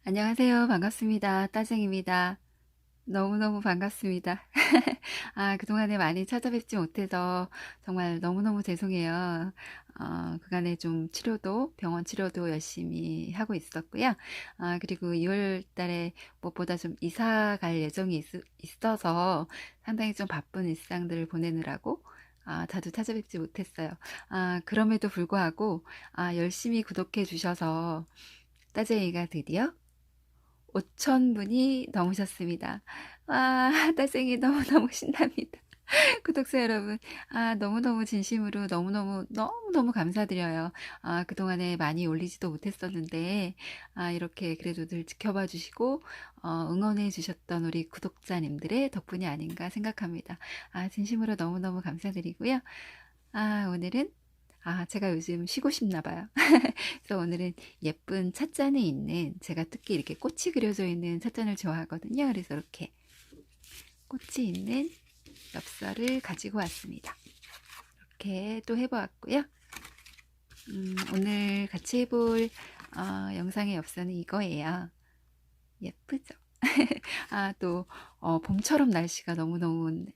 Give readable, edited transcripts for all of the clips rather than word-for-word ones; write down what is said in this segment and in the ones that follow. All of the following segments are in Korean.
안녕하세요. 반갑습니다. 따쟁입니다. 너무너무 반갑습니다. 그동안에 많이 찾아뵙지 못해서 정말 너무너무 죄송해요. 그간에 좀 병원 치료도 열심히 하고 있었고요. 그리고 2월 달에 무엇보다 좀 이사 갈 예정이 있어서 상당히 좀 바쁜 일상들을 보내느라고 자주 찾아뵙지 못했어요. 그럼에도 불구하고 열심히 구독해 주셔서 따쟁이가 드디어 5,000분이 넘으셨습니다. 와, 딸생이 너무너무 신납니다. 구독자 여러분, 너무너무 진심으로 너무너무 감사드려요. 그동안에 많이 올리지도 못했었는데, 이렇게 그래도 늘 지켜봐 주시고, 응원해 주셨던 우리 구독자님들의 덕분이 아닌가 생각합니다. 진심으로 너무너무 감사드리고요. 오늘은 제가 요즘 쉬고 싶나 봐요. 그래서 오늘은 예쁜 찻잔에 있는, 제가 특히 이렇게 꽃이 그려져 있는 찻잔을 좋아하거든요. 그래서 이렇게 꽃이 있는 엽서를 가지고 왔습니다. 이렇게 또 해보았고요. 오늘 같이 해볼 영상의 엽서는 이거예요. 예쁘죠? 또 봄처럼 날씨가 너무너무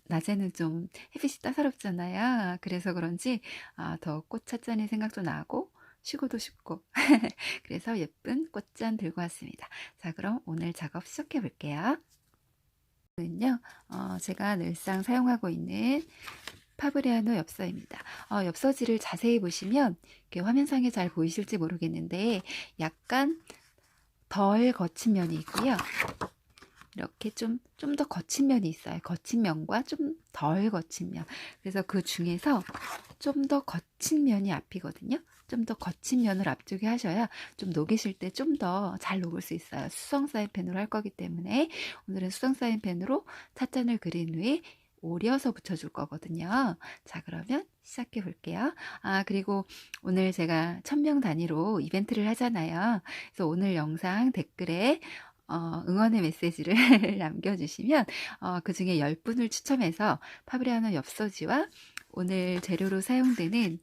낮에는 좀 햇빛이 따사롭잖아요. 그래서 그런지 더 꽃 찻잔이 생각도 나고 쉬고도 싶고 그래서 예쁜 꽃잔 들고 왔습니다. 자, 그럼 오늘 작업 시작해 볼게요. 는요, 제가 늘상 사용하고 있는 파브리아노 엽서입니다. 엽서지를 자세히 보시면 이렇게 화면상에 잘 보이실지 모르겠는데 약간 덜 거친 면이 있고요. 이렇게 좀 더 거친 면이 있어요. 거친 면과 좀 덜 거친 면. 그래서 그 중에서 좀 더 거친 면이 앞이거든요. 좀 더 거친 면을 앞쪽에 하셔야 좀 녹이실 때 좀 더 잘 녹을 수 있어요. 수성 사인펜으로 할 거기 때문에 오늘은 수성 사인펜으로 찻잔을 그린 후에 오려서 붙여줄 거거든요. 자, 그러면 시작해 볼게요. 그리고 오늘 제가 1000명 단위로 이벤트를 하잖아요. 그래서 오늘 영상 댓글에 응원의 메시지를 남겨주시면 그 중에 10분을 추첨해서 파브리아노 엽서지와 오늘 재료로 사용되는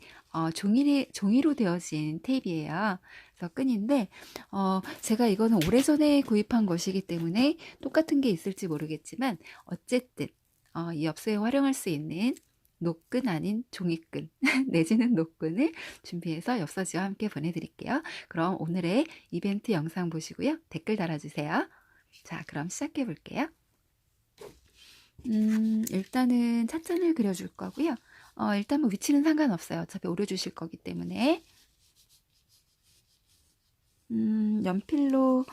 종이로 되어진 테이프예요. 그래서 끈인데 제가 이거는 오래전에 구입한 것이기 때문에 똑같은 게 있을지 모르겠지만 어쨌든 이 엽서에 활용할 수 있는 노끈 아닌 종이끈 내지는 노끈을 준비해서 엽서지와 함께 보내드릴게요. 그럼 오늘의 이벤트 영상 보시고요. 댓글 달아주세요. 자, 그럼 시작해 볼게요. 일단은 찻잔을 그려줄 거고요. 일단 뭐 위치는 상관없어요. 어차피 오려주실 거기 때문에. 연필로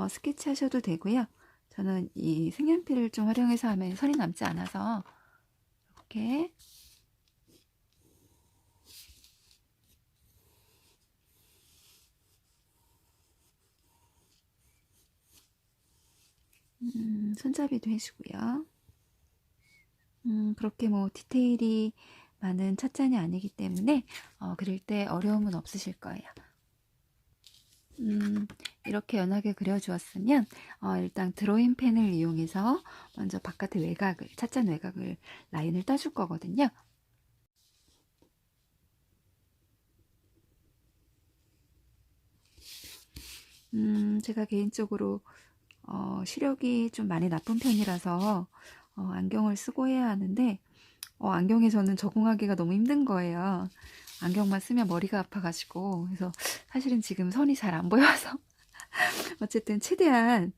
스케치 하셔도 되고요. 저는 이 색연필을 좀 활용해서 하면 선이 남지 않아서 이렇게 손잡이도 해주고요. 그렇게 뭐 디테일이 많은 찻잔이 아니기 때문에 그릴 때 어려움은 없으실 거예요. 이렇게 연하게 그려주었으면 일단 드로잉 펜을 이용해서 먼저 바깥의 외곽을, 찻잔 외곽을 라인을 따줄 거거든요. 제가 개인적으로 시력이 좀 많이 나쁜 편이라서 안경을 쓰고 해야 하는데 안경에 저는 적응하기가 너무 힘든 거예요. 안경만 쓰면 머리가 아파가지고. 그래서 사실은 지금 선이 잘 안 보여서 어쨌든 최대한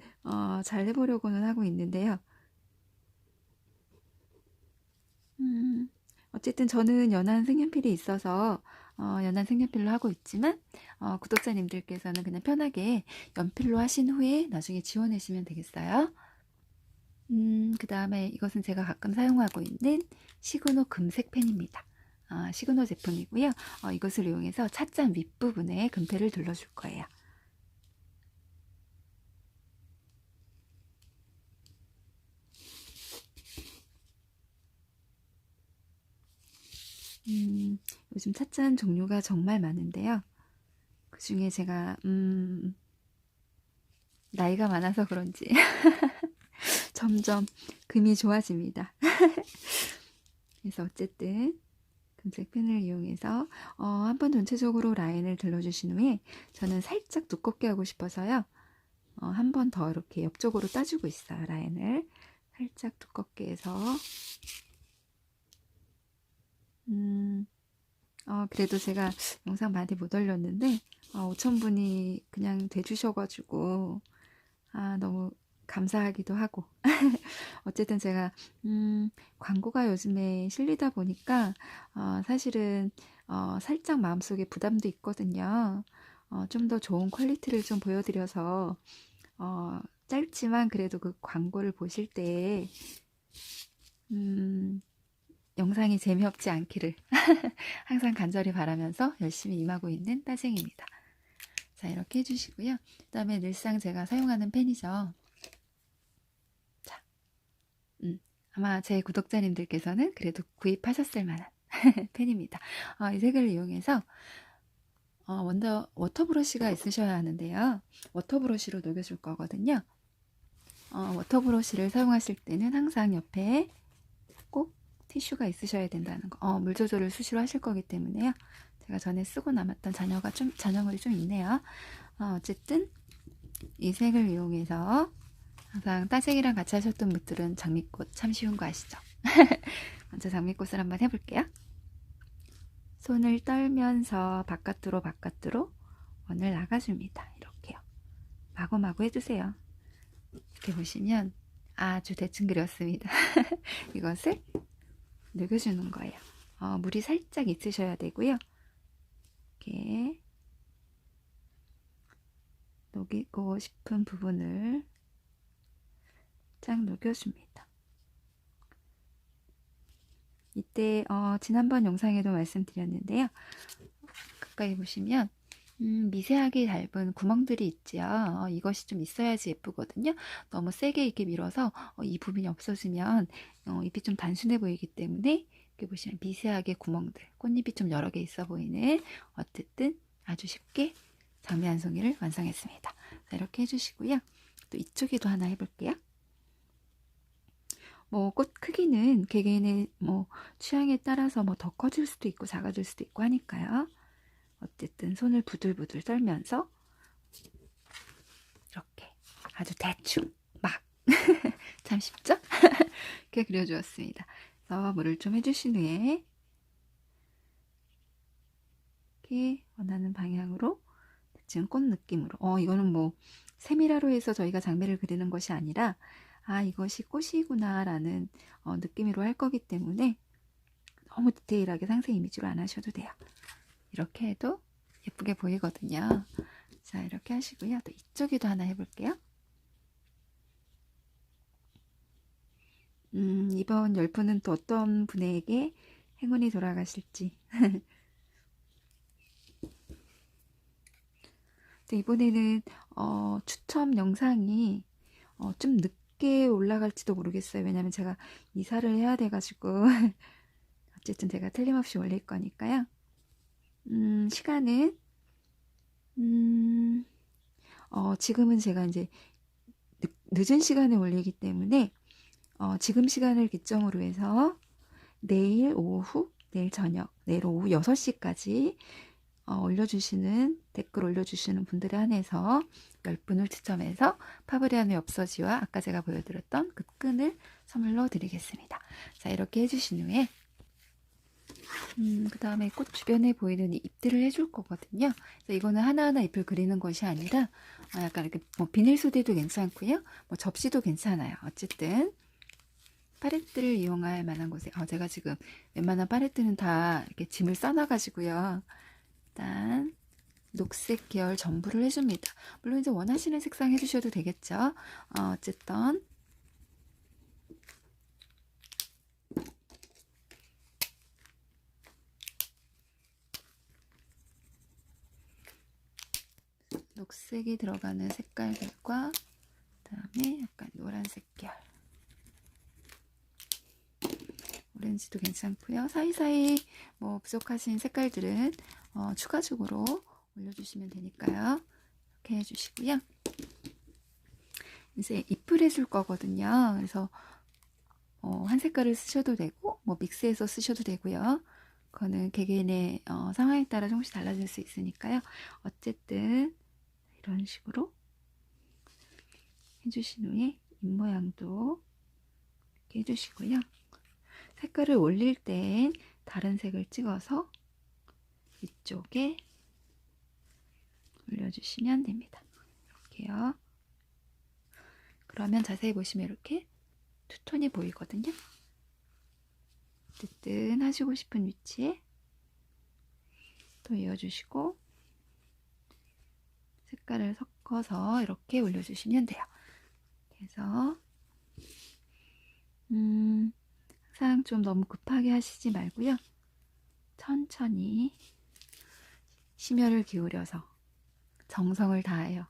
잘 해보려고는 하고 있는데요. 어쨌든 저는 연한 색연필이 있어서 연한 색연필로 하고 있지만 구독자님들께서는 그냥 편하게 연필로 하신 후에 나중에 지워내시면 되겠어요. 그 다음에 이것은 제가 가끔 사용하고 있는 시그노 금색 펜입니다. 시그노 제품이고요. 이것을 이용해서 찻잔 윗부분에 금패를 둘러줄 거예요. 요즘 찻잔 종류가 정말 많은데요. 그 중에 제가 나이가 많아서 그런지 점점 금이 좋아집니다. 그래서 어쨌든 금색 펜을 이용해서 한번 전체적으로 라인을 들러주신 후에 저는 살짝 두껍게 하고 싶어서요. 한 번 더 이렇게 옆쪽으로 따주고 있어요. 라인을 살짝 두껍게 해서 그래도 제가 영상 많이 못 올렸는데 5,000분이 그냥 돼주셔가지고 너무 감사하기도 하고 어쨌든 제가 광고가 요즘에 실리다 보니까 사실은 살짝 마음속에 부담도 있거든요. 좀 더 좋은 퀄리티를 좀 보여드려서 짧지만 그래도 그 광고를 보실 때 영상이 재미없지 않기를 항상 간절히 바라면서 열심히 임하고 있는 따쟁입니다. 자, 이렇게 해주시고요. 그 다음에 늘상 제가 사용하는 펜이죠. 자, 아마 제 구독자님들께서는 그래도 구입하셨을 만한 펜입니다. 이 색을 이용해서 워터 브러쉬가 있으셔야 하는데요. 워터 브러쉬로 녹여줄 거거든요. 워터 브러쉬를 사용하실 때는 항상 옆에 꼭 티슈가 있으셔야 된다는 거. 물 조절을 수시로 하실 거기 때문에요. 제가 전에 쓰고 남았던 잔여물이 좀 있네요. 어쨌든 이 색을 이용해서 항상 따색이랑 같이 하셨던 분들은 장미꽃 참 쉬운 거 아시죠? 먼저 장미꽃을 한번 해볼게요. 손을 떨면서 바깥으로 원을 나가줍니다. 이렇게요. 마구마구 해주세요. 이렇게 보시면 아주 대충 그렸습니다. 이것을 녹여주는 거예요. 물이 살짝 있으셔야 되고요. 이렇게 녹이고 싶은 부분을 쫙 녹여줍니다. 이때 지난번 영상에도 말씀드렸는데요. 가까이 보시면 미세하게 얇은 구멍들이 있지요. 이것이 좀 있어야지 예쁘거든요. 너무 세게 이렇게 밀어서 이 부분이 없어지면 잎이 좀 단순해 보이기 때문에 이렇게 보시면 미세하게 구멍들, 꽃잎이 좀 여러 개 있어 보이는 어쨌든 아주 쉽게 장미 한 송이를 완성했습니다. 자, 이렇게 해주시고요. 또 이쪽에도 하나 해볼게요. 꽃 크기는 개개인의 취향에 따라서 더 커질 수도 있고 작아질 수도 있고 하니까요. 어쨌든 손을 부들부들 떨면서 이렇게 아주 대충 막 참 쉽죠? 이렇게 그려주었습니다. 그래서 물을 좀 해주신 후에 이렇게 원하는 방향으로 대충 꽃 느낌으로 이거는 세밀화로 해서 저희가 장미를 그리는 것이 아니라 이것이 꽃이구나 라는 느낌으로 할 거기 때문에 너무 디테일하게 상세 이미지로 안 하셔도 돼요. 이렇게 해도 예쁘게 보이거든요. 자, 이렇게 하시고요. 또 이쪽에도 하나 해볼게요. 이번 열분은 또 어떤 분에게 행운이 돌아가실지. 이번에는 추첨 영상이 좀 늦게 올라갈지도 모르겠어요. 왜냐면 제가 이사를 해야 돼가지고 어쨌든 제가 틀림없이 올릴 거니까요. 시간은 지금은 제가 이제 늦은 시간에 올리기 때문에 지금 시간을 기점으로 해서 내일 저녁, 내일 오후 6시까지 댓글 올려주시는 분들에 한해서 10분을 추첨해서 파브리안의 엽서지와 아까 제가 보여드렸던 그 끈을 선물로 드리겠습니다. 자, 이렇게 해주신 후에 그 다음에 꽃 주변에 보이는 잎들을 해줄 거거든요. 그래서 이거는 하나하나 잎을 그리는 것이 아니라 약간 이렇게 비닐 소재도 괜찮고요. 접시도 괜찮아요. 어쨌든 팔레트를 이용할 만한 곳에 제가 지금 웬만한 팔레트는 다 이렇게 짐을 싸놔가지고요. 일단 녹색 계열 전부를 해줍니다. 물론 이제 원하시는 색상 해주셔도 되겠죠. 어쨌든 녹색이 들어가는 색깔들과 그다음에 약간 노란색 계열, 오렌지도 괜찮고요. 사이사이 부족하신 색깔들은 추가적으로 올려주시면 되니까요. 이렇게 해주시고요. 이제 잎을 해줄 거거든요. 그래서 한 색깔을 쓰셔도 되고 믹스해서 쓰셔도 되고요. 그거는 개개인의 상황에 따라 조금씩 달라질 수 있으니까요. 어쨌든 이런 식으로 해주신 후에 입모양도 이렇게 해주시고요. 색깔을 올릴 땐 다른 색을 찍어서 이쪽에 올려주시면 됩니다. 이렇게요. 그러면 자세히 보시면 이렇게 투톤이 보이거든요. 어쨌든 하시고 싶은 위치에 또 이어주시고 색깔을 섞어서 이렇게 올려주시면 돼요. 그래서 항상 좀 너무 급하게 하시지 말고요. 천천히 심혈을 기울여서 정성을 다하여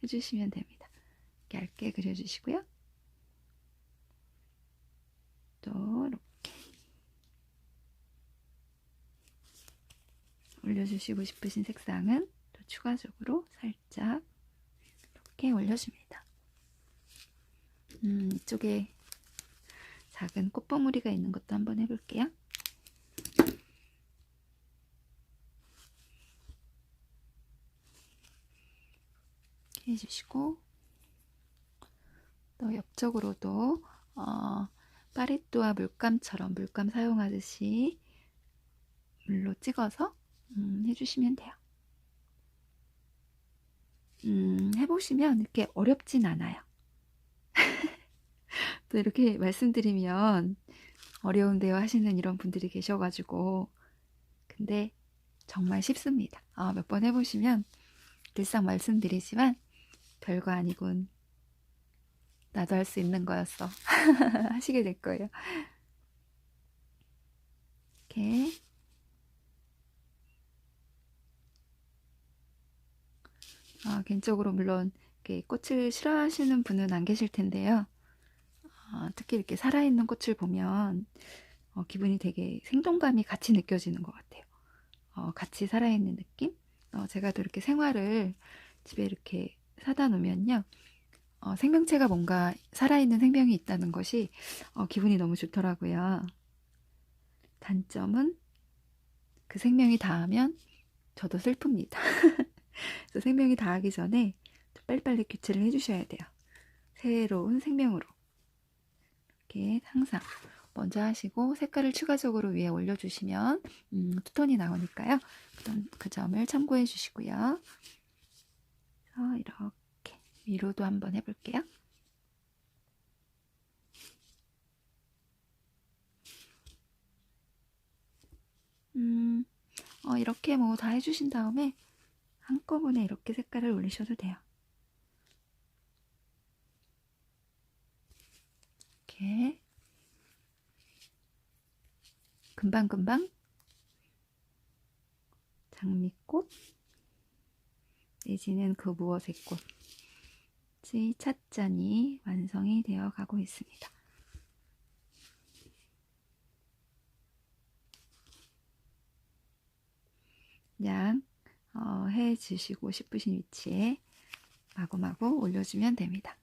해주시면 됩니다. 얇게 그려주시고요. 또 이렇게 올려주시고 싶으신 색상은 또 추가적으로 살짝 이렇게 올려줍니다. 이쪽에 작은 꽃봉우리가 있는 것도 한번 해볼게요. 이렇게 해주시고 또 옆쪽으로도 파리또와 물감처럼 물감 사용하듯이 물로 찍어서 해주시면 돼요. 해보시면 이렇게 어렵진 않아요. 또 이렇게 말씀드리면 어려운데요 하시는 이런 분들이 계셔가지고 근데 정말 쉽습니다. 몇 번 해보시면 늘상 말씀드리지만 별거 아니군, 나도 할 수 있는 거였어 하시게 될 거예요. 이렇게 개인적으로 물론 이렇게 꽃을 싫어하시는 분은 안 계실 텐데요. 특히 이렇게 살아있는 꽃을 보면 기분이 되게 생동감이 같이 느껴지는 것 같아요. 같이 살아있는 느낌? 제가 또 이렇게 생화를 집에 이렇게 사다 놓으면요. 생명체가 뭔가 살아있는 생명이 있다는 것이 기분이 너무 좋더라고요. 단점은 그 생명이 닿으면 저도 슬픕니다. 그래서 생명이 닿기 전에 빨리빨리 교체를 해주셔야 돼요. 새로운 생명으로. 이렇게 항상 먼저 하시고 색깔을 추가적으로 위에 올려주시면 투톤이 나오니까요. 그 점을 참고해 주시고요. 그래서 이렇게 위로도 한번 해볼게요. 이렇게 뭐 다 해주신 다음에 한꺼번에 이렇게 색깔을 올리셔도 돼요. 이렇게 금방금방 장미꽃 내지는 그 무엇의 꽃이 찻잔이 완성이 되어 가고 있습니다. 그냥 해주시고 싶으신 위치에 마구마구 올려주면 됩니다.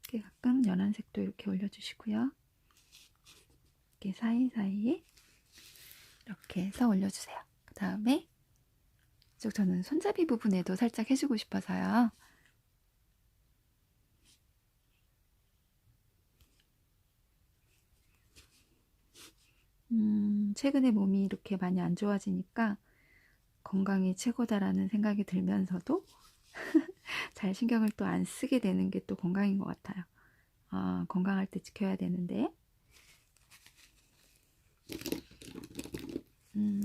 이렇게 가끔 연한 색도 이렇게 올려주시고요. 이렇게 사이사이에 이렇게 해서 올려주세요. 그 다음에 이쪽 저는 손잡이 부분에도 살짝 해주고 싶어서요. 최근에 몸이 이렇게 많이 안 좋아지니까 건강이 최고다라는 생각이 들면서도 잘 신경을 또 안 쓰게 되는 게 또 건강인 것 같아요. 건강할 때 지켜야 되는데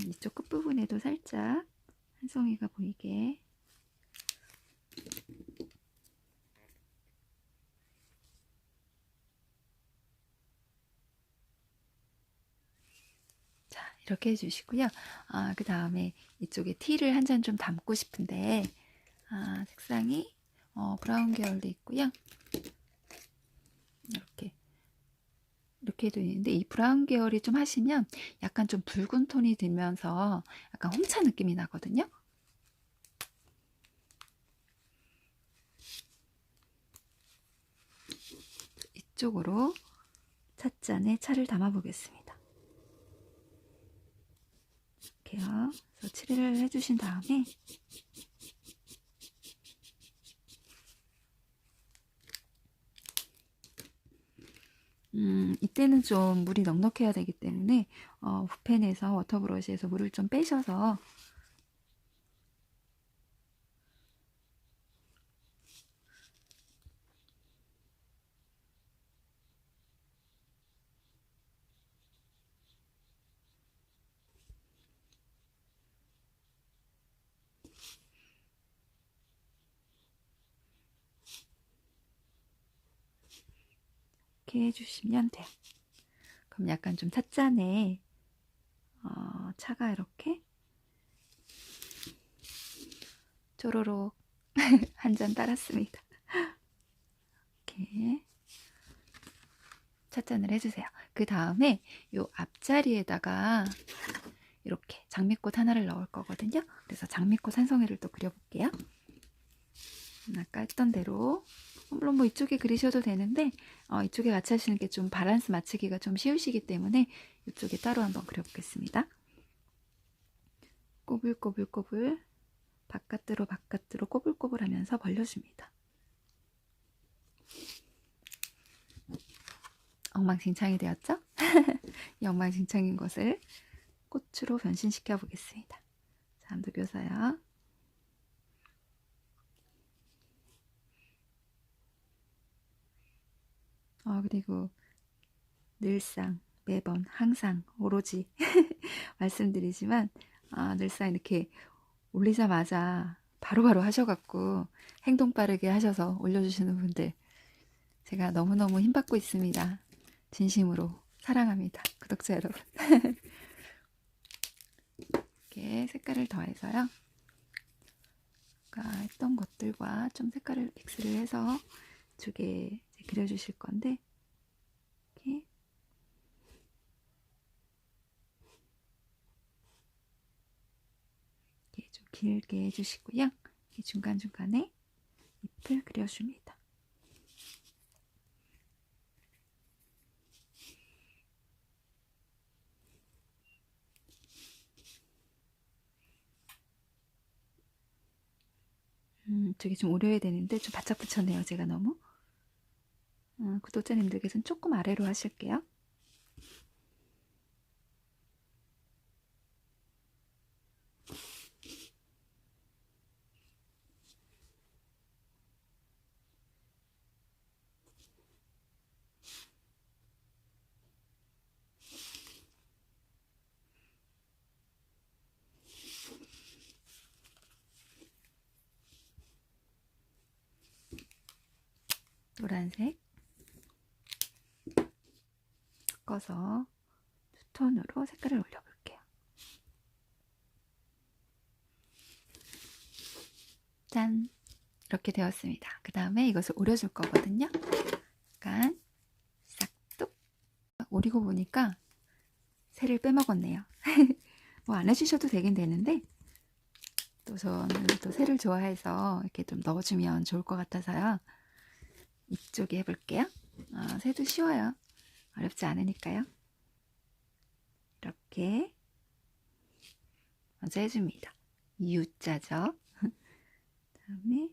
이쪽 끝부분에도 살짝 한 송이가 보이게 이렇게 해주시고요. 그 다음에 이쪽에 티를 한 잔 좀 담고 싶은데 색상이 브라운 계열도 있고요. 이렇게 해도 있는데 이 브라운 계열이 좀 하시면 약간 좀 붉은 톤이 들면서 약간 홍차 느낌이 나거든요. 이쪽으로 찻잔에 차를 담아 보겠습니다. 이렇게를 해주신 다음에 이때는 좀 물이 넉넉해야 되기 때문에 붓펜에서 워터브러시에서 물을 좀 빼셔서 이렇게 해주시면 돼요. 그럼 약간 좀 찻잔에 차가 이렇게 쪼로록 한 잔 따랐습니다. 이렇게 찻잔을 해주세요. 그 다음에 요 앞자리에다가 이렇게 장미꽃 하나를 넣을 거거든요. 그래서 장미꽃 한 송이를 또 그려볼게요. 아까 했던 대로 물론 뭐 이쪽에 그리셔도 되는데 이쪽에 같이 하시는 게 좀 밸런스 맞추기가 좀 쉬우시기 때문에 이쪽에 따로 한번 그려보겠습니다. 꼬불꼬불꼬불 바깥으로 바깥으로 꼬불꼬불 하면서 벌려줍니다. 엉망진창이 되었죠? 이 엉망진창인 것을 꽃으로 변신시켜 보겠습니다. 잠도 교사야. 그리고 늘상 매번 항상 오로지 말씀드리지만 늘상 이렇게 올리자마자 바로바로 하셔갖고 행동 빠르게 하셔서 올려주시는 분들 제가 너무너무 힘받고 있습니다. 진심으로 사랑합니다. 구독자 여러분. 이렇게 색깔을 더해서요. 아까 했던 것들과 좀 색깔을 믹스를 해서 이쪽에 그려주실 건데 이렇게 좀 길게 해주시고요. 중간중간에 잎을 그려줍니다. 저게 좀 오려야 되는데 좀 바짝 붙였네요. 제가 너무. 구독자님들께서는 조금 아래로 하실게요. 노란색 섞어서 투톤으로 색깔을 올려볼게요. 짠! 이렇게 되었습니다. 그 다음에 이것을 오려줄 거거든요. 약간 싹둑 오리고 보니까 새를 빼먹었네요. 뭐 안 해주셔도 되긴 되는데 또 저는 또 새를 좋아해서 이렇게 좀 넣어주면 좋을 것 같아서요. 이쪽에 해볼게요. 새도 쉬워요. 어렵지 않으니까요. 이렇게 먼저 해줍니다. U자죠. 다음에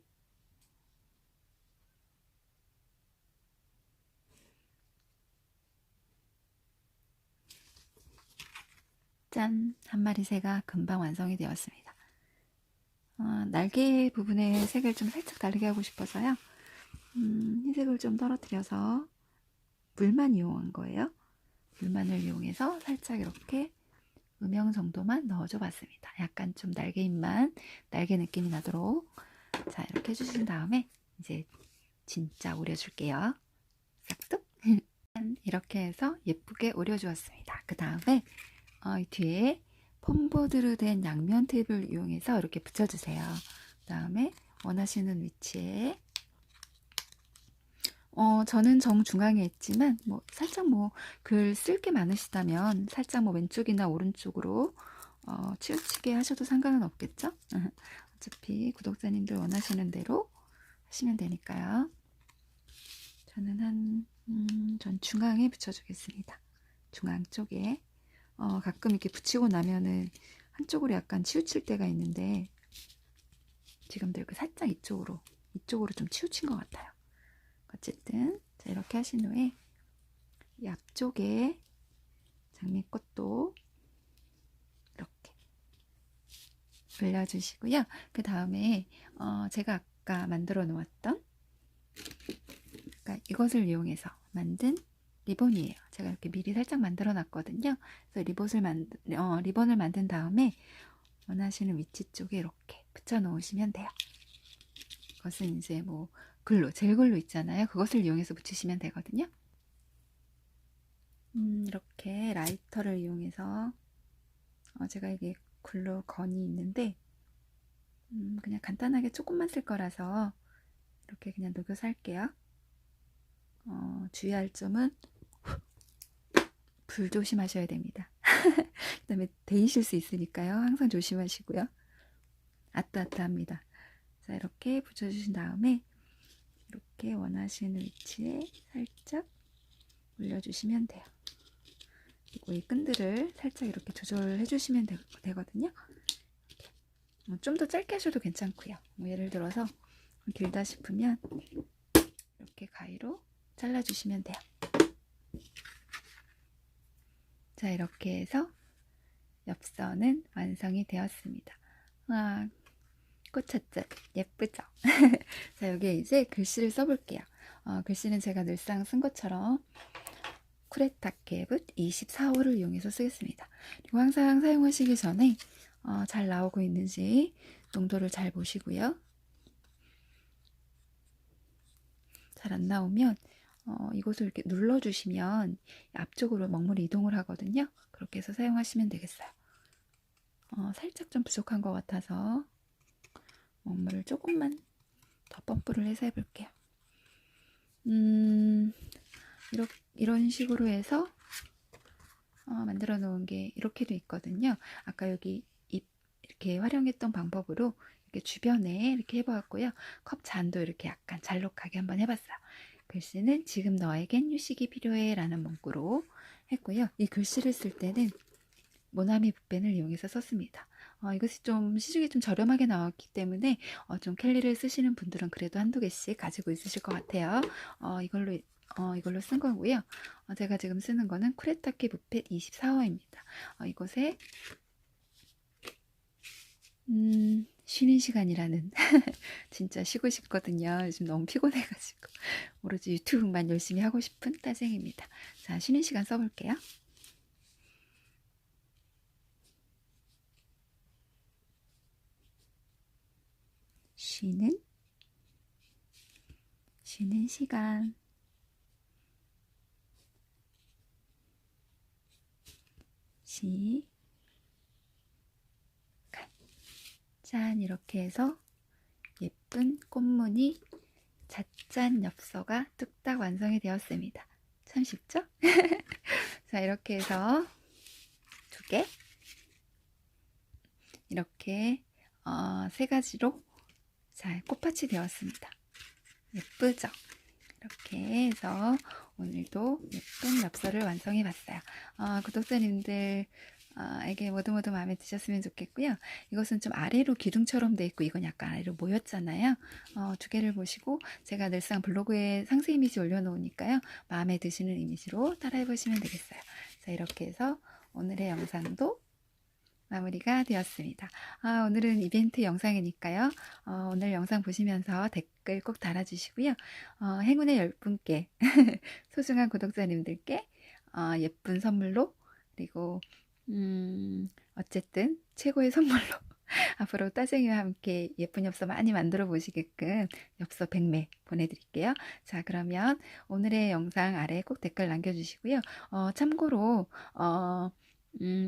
짠! 한 마리 새가 금방 완성이 되었습니다. 날개 부분에 색을 좀 살짝 다르게 하고 싶어서요. 흰색을 좀 떨어뜨려서 물만 이용한 거예요. 물만을 이용해서 살짝 이렇게 음영 정도만 넣어줘 봤습니다. 약간 좀 날개잎만 날개 느낌이 나도록 자 이렇게 해주신 다음에 이제 진짜 오려줄게요. 싹둑 이렇게 해서 예쁘게 오려주었습니다. 그 다음에 이 뒤에 폼보드로 된 양면 테이프를 이용해서 이렇게 붙여주세요. 그 다음에 원하시는 위치에 저는 정중앙에 있지만 뭐 살짝 뭐 글 쓸 게 많으시다면 살짝 뭐 왼쪽이나 오른쪽으로 치우치게 하셔도 상관은 없겠죠? 어차피 구독자님들 원하시는 대로 하시면 되니까요. 저는 전 중앙에 붙여주겠습니다. 중앙 쪽에 가끔 이렇게 붙이고 나면은 한쪽으로 약간 치우칠 때가 있는데 지금도 이렇게 살짝 이쪽으로 좀 치우친 것 같아요. 어쨌든 자, 이렇게 하신 후에 이 앞쪽에 장미꽃도 이렇게 올려주시고요. 그 다음에 제가 아까 만들어 놓았던, 그러니까 이것을 이용해서 만든 리본이에요. 제가 이렇게 미리 살짝 만들어 놨거든요. 그래서 리본을 만든 다음에 원하시는 위치 쪽에 이렇게 붙여 놓으시면 돼요. 그것은 이제 뭐 젤글로 있잖아요. 그것을 이용해서 붙이시면 되거든요. 이렇게 라이터를 이용해서 제가 이게 글루 건이 있는데 그냥 간단하게 조금만 쓸 거라서 이렇게 그냥 녹여서 할게요. 주의할 점은 불 조심하셔야 됩니다. 그 다음에 데이실 수 있으니까요. 항상 조심하시고요. 아따아따합니다. 자, 이렇게 붙여주신 다음에 이렇게 원하시는 위치에 살짝 올려주시면 돼요. 그리고 이 끈들을 살짝 이렇게 조절해 주시면 되거든요. 좀 더 짧게 하셔도 괜찮고요. 예를 들어서 길다 싶으면 이렇게 가위로 잘라주시면 돼요. 자, 이렇게 해서 엽서는 완성이 되었습니다. 와, 꽃찻잔 예쁘죠? 자, 여기에 이제 글씨를 써볼게요. 글씨는 제가 늘상 쓴 것처럼 쿠레타케붓 24호를 이용해서 쓰겠습니다. 그리고 항상 사용하시기 전에 잘 나오고 있는지 농도를 잘 보시고요. 잘 안 나오면 이것을 이렇게 눌러주시면 앞쪽으로 먹물이 이동을 하거든요. 그렇게 해서 사용하시면 되겠어요. 살짝 좀 부족한 것 같아서 먹물을 조금만 더 펌프를 해서 해볼게요. 이런 식으로 해서 만들어 놓은 게 이렇게도 있거든요. 아까 여기 이렇게 활용했던 방법으로 이렇게 주변에 이렇게 해보았고요. 컵 잔도 이렇게 약간 잘록하게 한번 해봤어요. 글씨는 지금 너에겐 휴식이 필요해 라는 문구로 했고요. 이 글씨를 쓸 때는 모나미 붓펜을 이용해서 썼습니다. 이것이 좀 시중에 좀 저렴하게 나왔기 때문에 좀 캘리를 쓰시는 분들은 그래도 한두 개씩 가지고 있으실 것 같아요. 이걸로 쓴 거고요. 제가 지금 쓰는 거는 쿠레타케 붓펜 24호입니다. 이곳에 쉬는 시간이라는 진짜 쉬고 싶거든요. 요즘 너무 피곤해가지고 오로지 유튜브만 열심히 하고 싶은 따쟁입니다. 자, 쉬는 시간 써볼게요. 쉬는 시간. 짠, 이렇게 해서 예쁜 꽃무늬 잣짠 엽서가 뚝딱 완성이 되었습니다. 참 쉽죠? 자, 이렇게 해서 2개 이렇게 3가지로 잘 꽃밭이 되었습니다. 예쁘죠? 이렇게 해서 오늘도 예쁜 엽서를 완성해 봤어요. 구독자님들 에게 모두 마음에 드셨으면 좋겠고요. 이것은 좀 아래로 기둥처럼 돼 있고 이건 약간 아래로 모였잖아요. 2개를 보시고 제가 늘상 블로그에 상세 이미지 올려놓으니까요. 마음에 드시는 이미지로 따라해 보시면 되겠어요. 자, 이렇게 해서 오늘의 영상도 마무리가 되었습니다. 오늘은 이벤트 영상이니까요. 오늘 영상 보시면서 댓글 꼭 달아주시고요. 행운의 10분께 소중한 구독자님들께 예쁜 선물로 그리고 어쨌든 최고의 선물로 앞으로 따쟁이와 함께 예쁜 엽서 많이 만들어 보시게끔 엽서 100매 보내드릴게요. 자, 그러면 오늘의 영상 아래 꼭 댓글 남겨주시고요. 참고로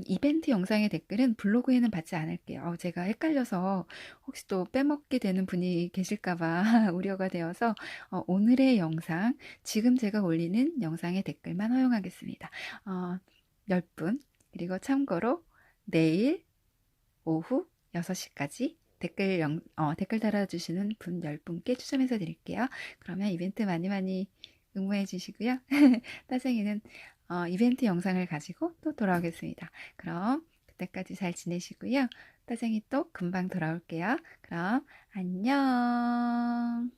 이벤트 영상의 댓글은 블로그에는 받지 않을게요. 제가 헷갈려서 혹시 또 빼먹게 되는 분이 계실까봐 우려가 되어서 오늘의 영상, 지금 제가 올리는 영상의 댓글만 허용하겠습니다. 10분, 그리고 참고로 내일 오후 6시까지 댓글 달아주시는 분 10분께 추첨해서 드릴게요. 그러면 이벤트 많이 응모해 주시고요. 따쟁이는 이벤트 영상을 가지고 또 돌아오겠습니다. 그럼 그때까지 잘 지내시고요. 따쟁이 또 금방 돌아올게요. 그럼 안녕.